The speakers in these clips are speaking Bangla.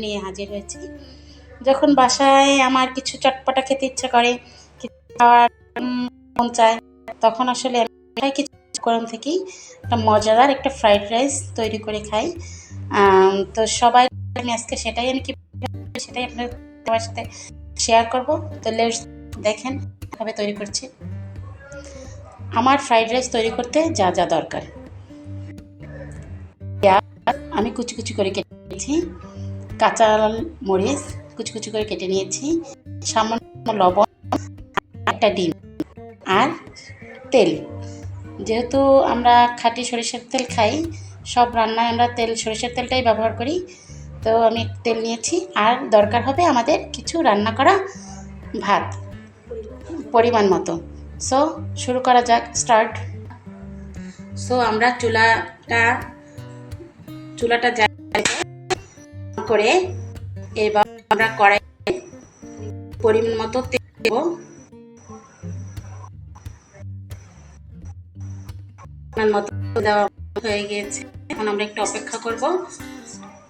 নিয়ে হাজির হয়েছি। যখন বাসায় আমার কিছু চটপটা খেতে ইচ্ছা করে, কিছু খাওয়ার মন চায়, তখন আসলে আমি কিছু গরম থেকেই একটা মজাদার একটা ফ্রাইড রাইস তৈরি করে খাই। তো সবাই আমি আজকে সেটাই আপনার সাথে শেয়ার করব। তো লেটস দেখেন কিভাবে তৈরি করছি। আমার ফ্রাইড রাইস তৈরি করতে যা যা দরকার, আমি কুচি কুচি করে কেটে নিয়েছি, কাঁচা মরিচ কুচি কুচি করে কেটে নিয়েছি, সামান্য লবণ, একটা ডিম আর তেল। যেহেতু আমরা খাঁটি সরিষার তেল খাই, সব রান্নায় আমরা সরিষার তেলটাই ব্যবহার করি, তো আমি তেল নিয়েছি। আর দরকার হবে আমাদের কিছু রান্না করা ভাত পরিমাণ মতো। সো শুরু করা যাক, স্টার্ট। সো আমরা চুলাটা করে এবার আমরা কড়াই পরিমাণ মতো তেল দেব। দেওয়া হয়ে গিয়েছে, এখন আমরা একটু অপেক্ষা করব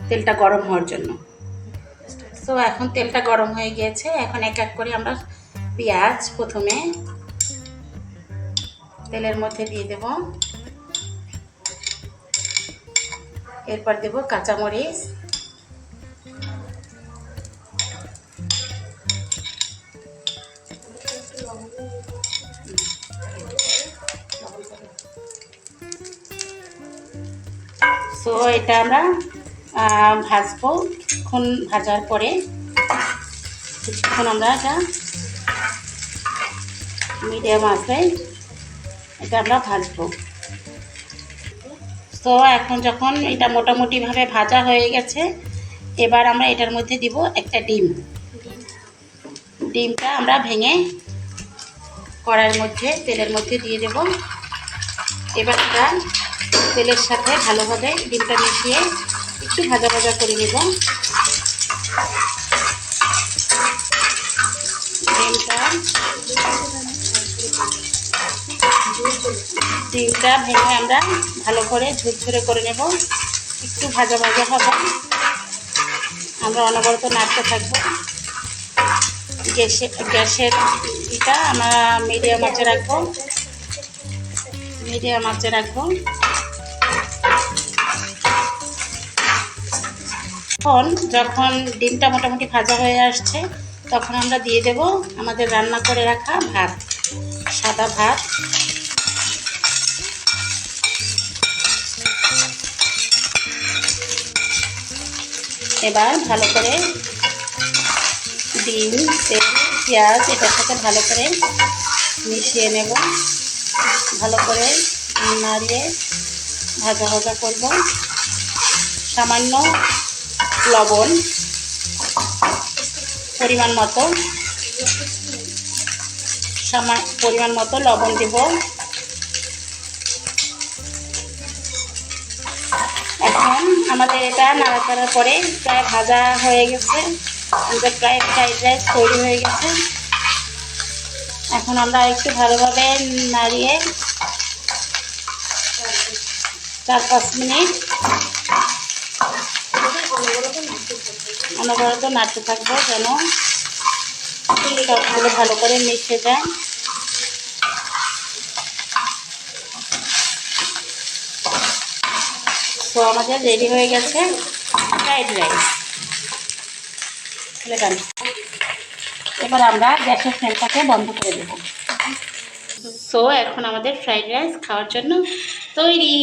তেলটা গরম হওয়ার জন্য। সো এখন তেলটা গরম হয়ে গিয়েছে, এখন এক এক করে আমরা পেঁয়াজ প্রথমে তেলের মধ্যে দিয়ে দেব, এরপর দেব কাঁচামরিচ, সো এটা আমরা ভাজবো। কিছুক্ষণ ভাজার পরে কিছুক্ষণ আমরা এটা মিডিয়াম আছে এটা আমরা ভাজবো। তো এখন যখন এটা মোটামুটিভাবে ভাজা হয়ে গেছে, এবার আমরা এটার মধ্যে দিব একটা ডিমটা আমরা ভেঙে কড়াইয়ের মধ্যে তেলের মধ্যে দিয়ে দেব। এবার এটা তেলের সাথে ভালোভাবে ডিমটা মিশিয়ে একটু ভাজা ভাজা করে নেব। ডিমটা ভেঙে আমরা ভালো করে ঝুরঝুরে করে নেব। একটু ভাজা ভাজা হবে, আমরা অনবরত নাড়তে থাকবো। গ্যাসের এটা আমরা মিডিয়াম আঁচে রাখবো। যখন ডিমটা মোটামুটি ভাজা হয়ে আসছে, তখন আমরা দিয়ে দেব আমাদের রান্না করে রাখা ভাত, সাদা ভাত। এবার ভালো করে ডিম, তেল, পেঁয়াজ এটার সাথে ভালো করে মিশিয়ে নেব। ভালো করে নাড়িয়ে ভাজা ভাজা করব। সামান্য লবণ পরিমাণ মতো লবণ দেব। এখন আমাদের এটা নাড়াচাড়ার পরে প্রায় ভাজা হয়ে গেছে, আমাদের প্রায় ফ্রাইড রাইস তৈরি হয়ে গেছে। এখন আমরা একটু ভালোভাবে নাড়িয়ে 4-5 মিনিট অনবরত নাড়তে থাকবো, যেন সবগুলো ভালো করে মিশে যায়। তো আমাদের রেডি হয়ে গেছে ফ্রাইড রাইস। এবার আমরা গ্যাসের ফ্লেমটাকে বন্ধ করে দেব। সো এখন আমাদের ফ্রাইড রাইস খাওয়ার জন্য তৈরি।